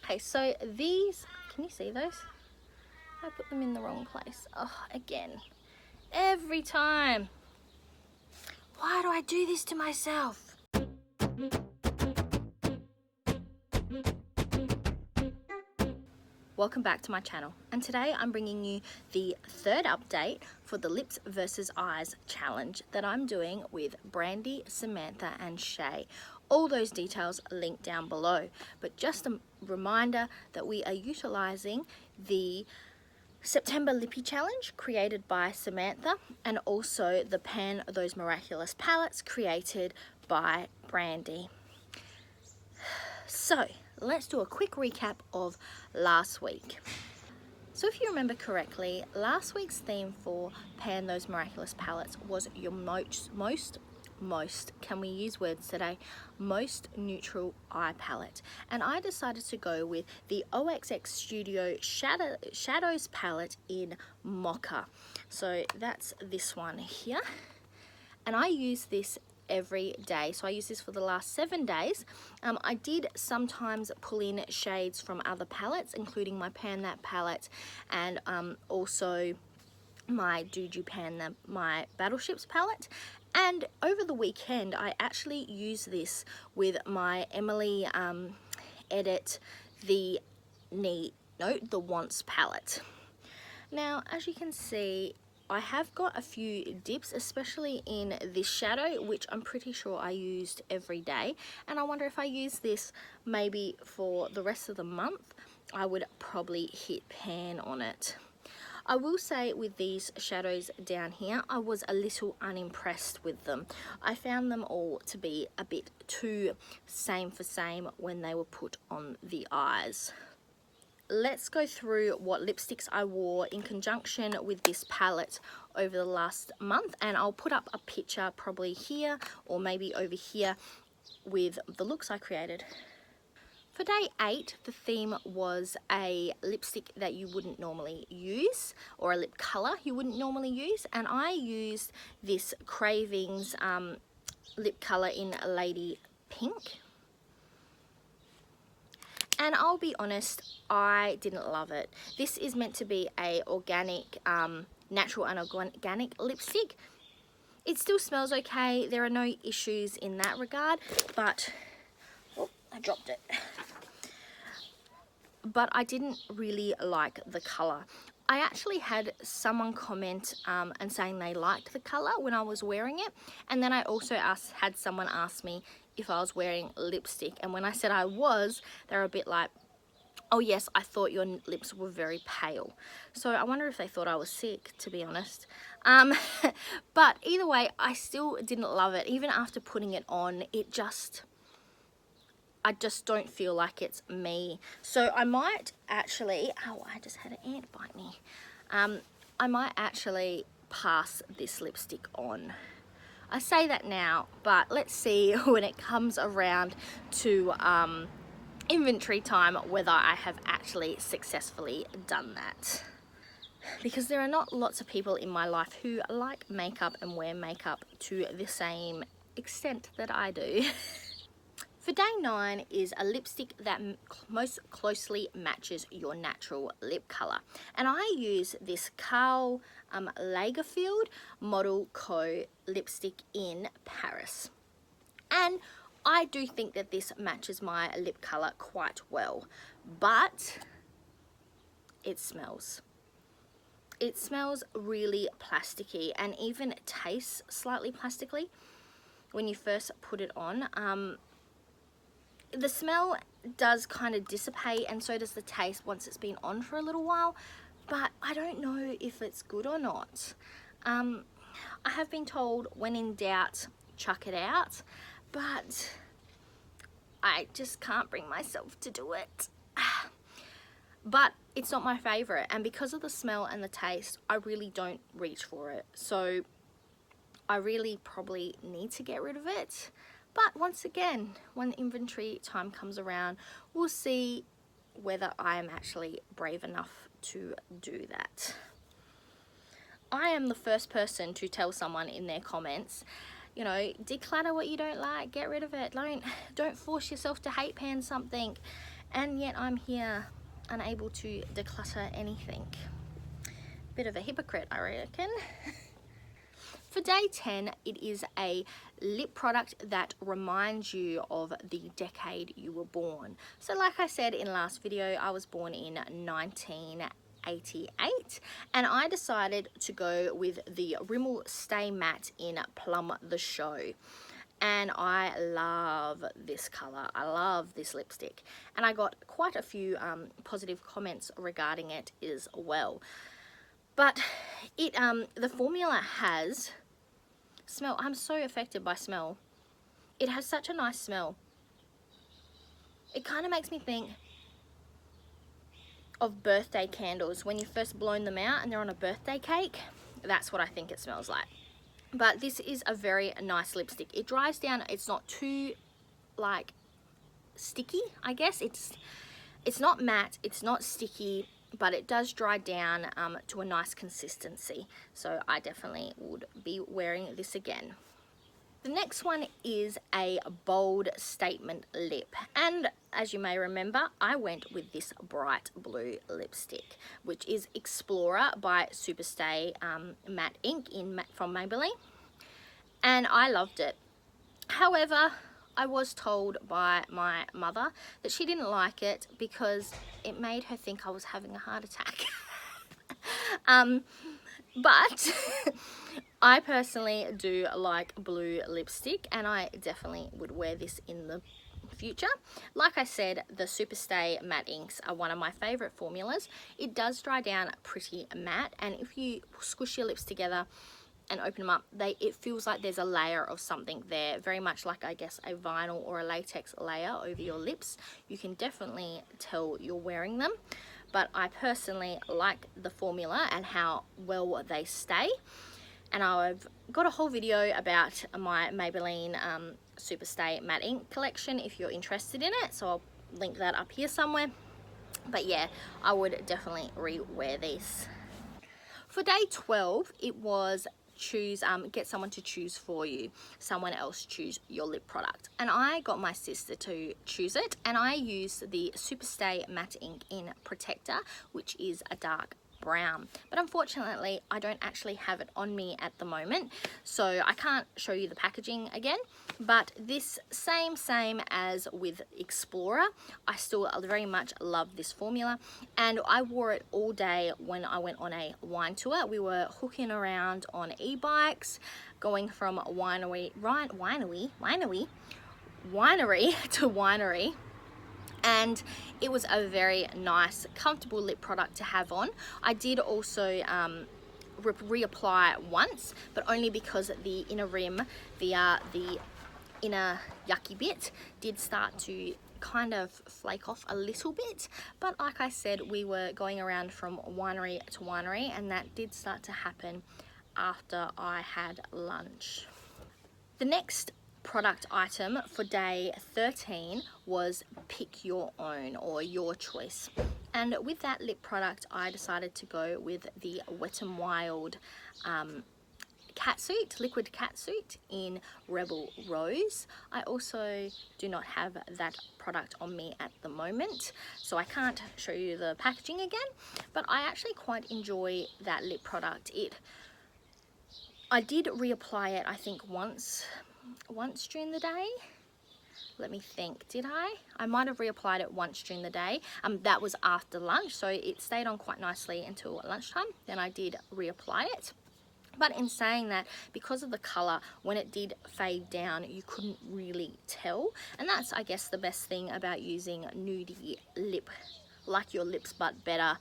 Okay, so these, can you see those? I put them in the wrong place. Oh, again, every time. Why do I do this to myself? Welcome back to my channel, and today I'm bringing you the third update for the Lips versus Eyes challenge that I'm doing with Brandy, Samantha and Shay. All those details are linked down below, but just a reminder that we are utilizing the September Lippy Challenge created by Samantha, and also the Pan Those Miraculous palettes created by Brandy. So let's do a quick recap of last week. So if you remember correctly, last week's theme for Pan Those Miraculous palettes was your most, can we use words today, most neutral eye palette, and I decided to go with the OXX Studio Shadows palette in Mocha. So that's this one here, and I use this every day. So I use this for the last 7 days. I did sometimes pull in shades from other palettes, including my Pan That palette, and also my my Battleships palette. And over the weekend I actually used this with my Emily Edit the Wants palette. Now, as you can see, I have got a few dips, especially in this shadow, which I'm pretty sure I used every day, and I wonder if I use this maybe for the rest of the month, I would probably hit pan on it. I will say with these shadows down here, I was a little unimpressed with them. I found them all to be a bit too same for same when they were put on the eyes. Let's go through what lipsticks I wore in conjunction with this palette over the last month, and I'll put up a picture probably here or maybe over here with the looks I created. For day 8, the theme was a lipstick that you wouldn't normally use, or a lip colour you wouldn't normally use, and I used this Cravings lip colour in Lady Pink. And I'll be honest, I didn't love it. This is meant to be a organic, natural and organic lipstick. It still smells okay. There are no issues in that regard, but, oh, I dropped it. But I didn't really like the colour. I actually had someone comment and saying they liked the colour when I was wearing it, and then I also had someone ask me if I was wearing lipstick, and when I said I was, they were a bit like, oh yes, I thought your lips were very pale. So I wonder if they thought I was sick, to be honest. But either way, I still didn't love it. Even after putting it on, I just don't feel like it's me. So I might actually, oh, I just had an ant bite me. I might actually pass this lipstick on. I say that now, but let's see when it comes around to inventory time whether I have actually successfully done that. Because there are not lots of people in my life who like makeup and wear makeup to the same extent that I do. For day 9 is a lipstick that most closely matches your natural lip colour. And I use this Karl Lagerfeld Model Co lipstick in Paris. And I do think that this matches my lip colour quite well. But it smells. It smells really plasticky, and even tastes slightly plastically when you first put it on. The smell does kind of dissipate, and so does the taste once it's been on for a little while, but I don't know if it's good or not. I have been told when in doubt, chuck it out, but I just can't bring myself to do it. But it's not my favourite, and because of the smell and the taste, I really don't reach for it. So I really probably need to get rid of it. But once again, when inventory time comes around, we'll see whether I am actually brave enough to do that. I am the first person to tell someone in their comments, you know, declutter what you don't like, get rid of it. Don't force yourself to hate pan something. and yet I'm here unable to declutter anything. Bit of a hypocrite, I reckon. For day 10, it is a lip product that reminds you of the decade you were born. So like I said in last video, I was born in 1988, and I decided to go with the Rimmel Stay Matte in Plum the Show. And I love this color. I love this lipstick, and I got quite a few positive comments regarding it as well. But it the formula has smell. I'm so affected by smell. It has such a nice smell. It kind of makes me think of birthday candles when you first blown them out and they're on a birthday cake. That's what I think it smells like. But this is a very nice lipstick. It dries down. It's not too like sticky, I guess. It's not matte, it's not sticky, but it does dry down to a nice consistency. So I definitely would be wearing this again. The next one is a bold statement lip, and as you may remember, I went with this bright blue lipstick, which is Explorer by Superstay Matte Ink from Maybelline, and I loved it. However, I was told by my mother that she didn't like it because it made her think I was having a heart attack. But I personally do like blue lipstick, and I definitely would wear this in the future. Like I said, the Superstay Matte Inks are one of my favorite formulas. It does dry down pretty matte, and if you squish your lips together and open them up, it feels like there's a layer of something there, very much like, I guess, a vinyl or a latex layer over your lips. You can definitely tell you're wearing them, but I personally like the formula and how well they stay. And I've got a whole video about my Maybelline Superstay Matte Ink collection if you're interested in it, so I'll link that up here somewhere. But yeah, I would definitely re-wear these. For day 12, it was get someone to choose for you. Someone else choose your lip product. And I got my sister to choose it, and I used the Superstay Matte Ink in Protector, which is a dark brown. But unfortunately, I don't actually have it on me at the moment, so I can't show you the packaging again. But this same as with Explorer, I still very much love this formula, and I wore it all day when I went on a wine tour. We were hooking around on e-bikes, going from winery to winery. And it was a very nice, comfortable lip product to have on. I did also reapply it once, but only because the inner rim, the inner yucky bit, did start to kind of flake off a little bit. But like I said, we were going around from winery to winery, and that did start to happen after I had lunch. The next product item for day 13 was pick your own, or your choice. And with that lip product, I decided to go with the Wet n Wild catsuit, liquid catsuit in Rebel Rose. I also do not have that product on me at the moment, so I can't show you the packaging again, but I actually quite enjoy that lip product. I did reapply it, I think once during the day. Let me think, did I? I might have reapplied it once during the day. That was after lunch, so it stayed on quite nicely until lunchtime. Then I did reapply it. But in saying that, because of the colour, when it did fade down, you couldn't really tell. And that's, I guess, the best thing about using nudie lip, like your lips but better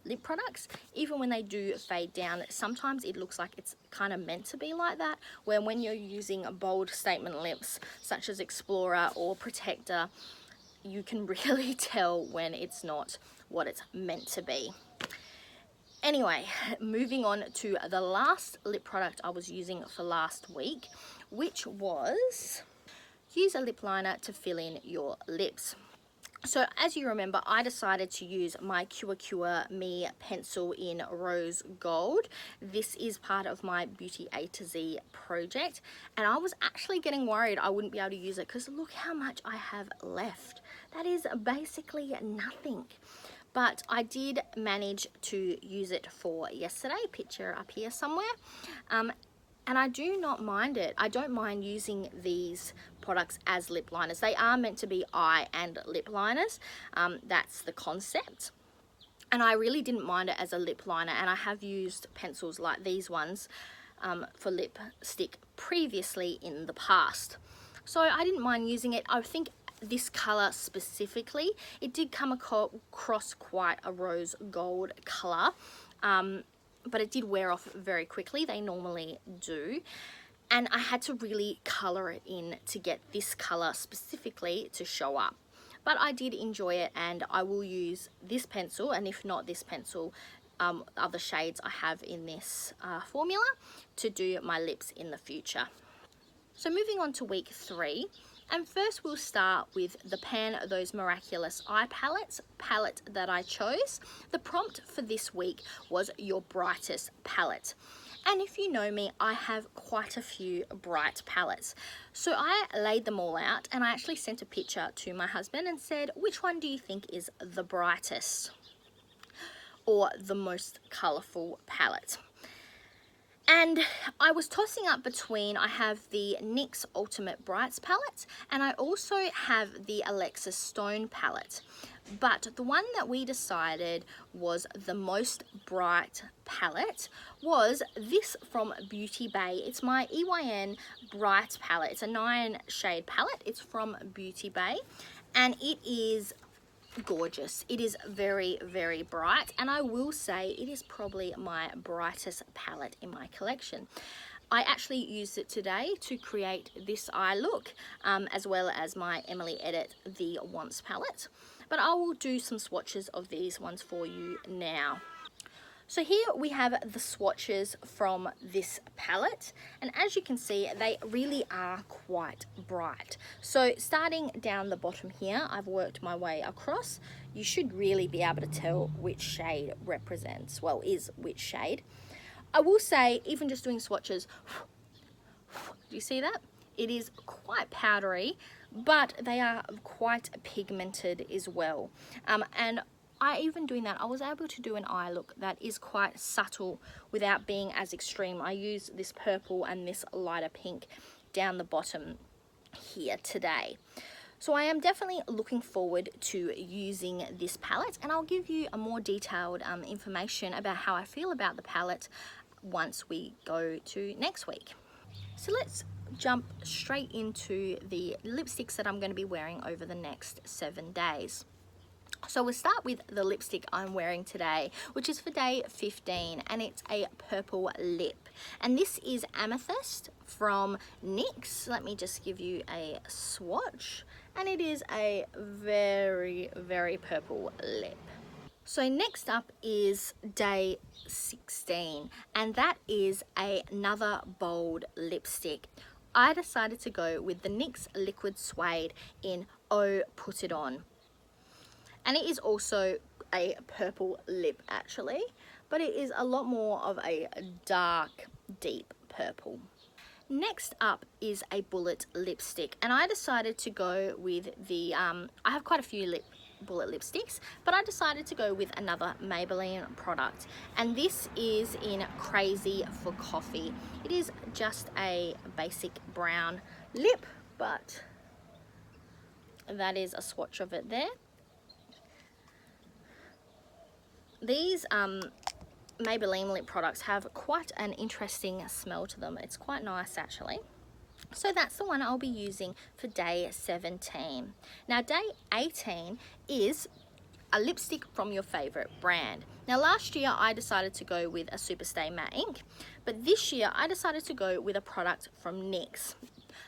lip products. Even when they do fade down, sometimes it looks like it's kind of meant to be like that, where when you're using bold statement lips such as Explorer or Protector, you can really tell when it's not what it's meant to be. Anyway, moving on to the last lip product I was using for last week, which was use a lip liner to fill in your lips. So as you remember, I decided to use my Cure Me pencil in Rose Gold. This is part of my Beauty A to Z project, and I was actually getting worried I wouldn't be able to use it because look how much I have left. that is basically nothing. But I did manage to use it for yesterday, picture up here somewhere. And I do not mind it. I don't mind using these products as lip liners. They are meant to be eye and lip liners. That's the concept. And I really didn't mind it as a lip liner. And I have used pencils like these ones for lipstick previously in the past. So I didn't mind using it. I think this color specifically, it did come across quite a rose gold color. But it did wear off very quickly. They normally do. And I had to really color it in to get this color specifically to show up. But I did enjoy it, and I will use this pencil, and if not this pencil, other shades I have in this formula to do my lips in the future. So moving on to week 3. And first we'll start with the Pan Those Miraculous Eye palette that I chose. The prompt for this week was your brightest palette. And if you know me, I have quite a few bright palettes. So I laid them all out, and I actually sent a picture to my husband and said, which one do you think is the brightest or the most colourful palette? And I was tossing up between, I have the NYX Ultimate Brights palette, and I also have the Alexis Stone palette. But the one that we decided was the most bright palette was this from Beauty Bay. It's my EYN Bright palette. It's a 9-shade palette. It's from Beauty Bay, and it is gorgeous. It is very, very bright, and I will say it is probably my brightest palette in my collection. I actually used it today to create this eye look, as well as my Emily Edit The Once palette. But I will do some swatches of these ones for you now. So here we have the swatches from this palette, and as you can see, they really are quite bright. So starting down the bottom here, I've worked my way across. You should really be able to tell which shade represents, well, is which shade. I will say, even just doing swatches, do you see that? It is quite powdery, but they are quite pigmented as well. And even doing that, I was able to do an eye look that is quite subtle without being as extreme. I use this purple and this lighter pink down the bottom here today. So I am definitely looking forward to using this palette, and I'll give you a more detailed information about how I feel about the palette once we go to next week. So let's jump straight into the lipsticks that I'm going to be wearing over the next 7 days. So we'll start with the lipstick I'm wearing today, which is for day 15, and it's a purple lip. And this is Amethyst from NYX. Let me just give you a swatch, and it is a very, very purple lip. So next up is day 16, and that is another bold lipstick. I decided to go with the NYX Liquid Suede in Oh Put It On. And it is also a purple lip actually, but it is a lot more of a dark, deep purple. Next up is a bullet lipstick, and I decided to go with the, I have quite a few bullet lipsticks, but I decided to go with another Maybelline product, and this is in Crazy for Coffee. It is just a basic brown lip, but that is a swatch of it there. These Maybelline lip products have quite an interesting smell to them. It's quite nice actually. So that's the one I'll be using for day 17. Now day 18 is a lipstick from your favorite brand. Now last year I decided to go with a Superstay Matte Ink, but this year I decided to go with a product from NYX.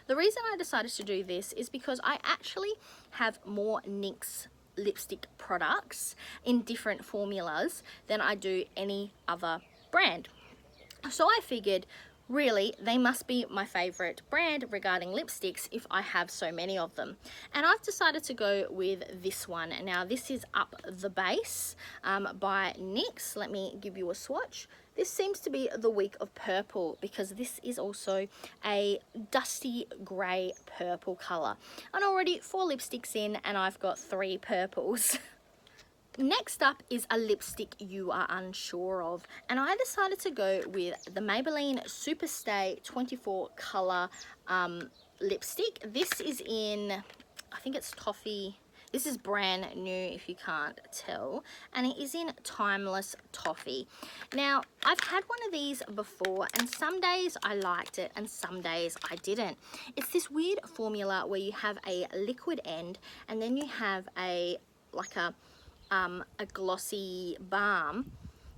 The reason I decided to do this is because I actually have more NYX lipstick products in different formulas than I do any other brand. So I figured, really, they must be my favorite brand regarding lipsticks if I have so many of them. And I've decided to go with this one. Now this is Up the Base by NYX. Let me give you a swatch. This seems to be the week of purple because this is also a dusty grey purple colour. And already 4 lipsticks in and I've got 3 purples. Next up is a lipstick you are unsure of, and I decided to go with the Maybelline Superstay 24 colour lipstick. This is in, I think it's Toffee. This is brand new if you can't tell, and it is in Timeless Toffee. Now, I've had one of these before, and some days I liked it and some days I didn't. It's this weird formula where you have a liquid end and then you have a glossy balm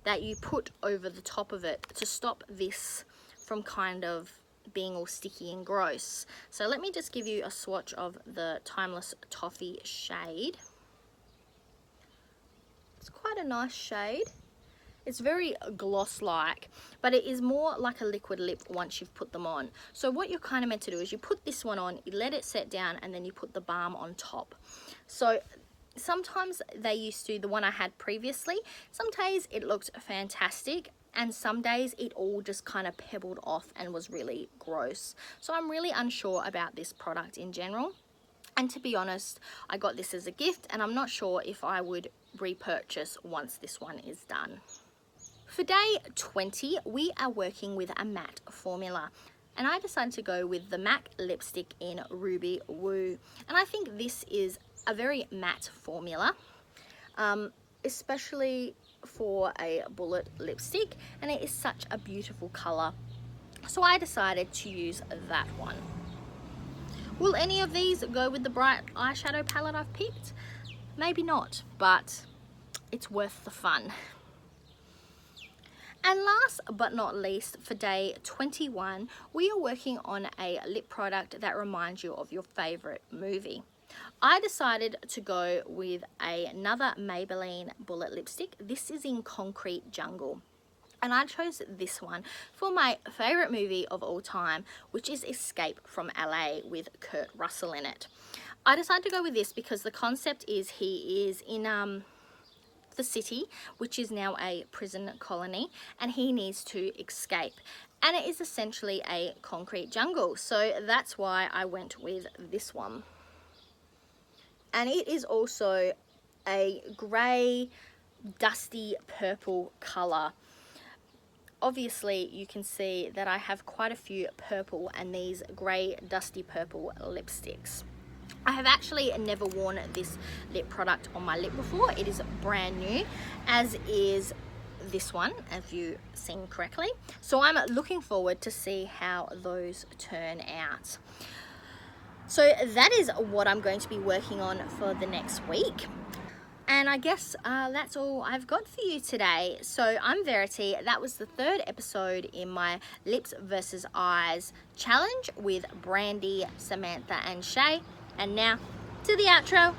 that you put over the top of it to stop this from kind of being all sticky and gross. So let me just give you a swatch of the Timeless Toffee shade. It's quite a nice shade. It's very gloss-like, but it is more like a liquid lip once you've put them on. So what you're kind of meant to do is you put this one on, you let it set down, and then you put the balm on top. So sometimes they used to, the one I had previously, some days it looked fantastic and some days it all just kind of pebbled off and was really gross. So I'm really unsure about this product in general. And to be honest, I got this as a gift and I'm not sure if I would repurchase once this one is done. For day 20, we are working with a matte formula. And I decided to go with the MAC lipstick in Ruby Woo. And I think this is a very matte formula, especially for a bullet lipstick, and it is such a beautiful color, so I decided to use that one. Will any of these go with the bright eyeshadow palette I've picked? Maybe not, but it's worth the fun. And last but not least, for day 21, we are working on a lip product that reminds you of your favorite movie. I decided to go with another Maybelline bullet lipstick. This is in Concrete Jungle. And I chose this one for my favorite movie of all time, which is Escape from LA with Kurt Russell in it. I decided to go with this because the concept is he is in the city, which is now a prison colony, and he needs to escape. And it is essentially a concrete jungle. So that's why I went with this one. And it is also a grey, dusty purple colour. Obviously, you can see that I have quite a few purple and these grey, dusty purple lipsticks. I have actually never worn this lip product on my lip before. It is brand new, as is this one, if you've seen correctly. So I'm looking forward to see how those turn out. So that is what I'm going to be working on for the next week. And I guess that's all I've got for you today. So I'm Verity. That was the 3rd episode in my Lips versus Eyes challenge with Brandy, Samantha and Shay. And now to the outro.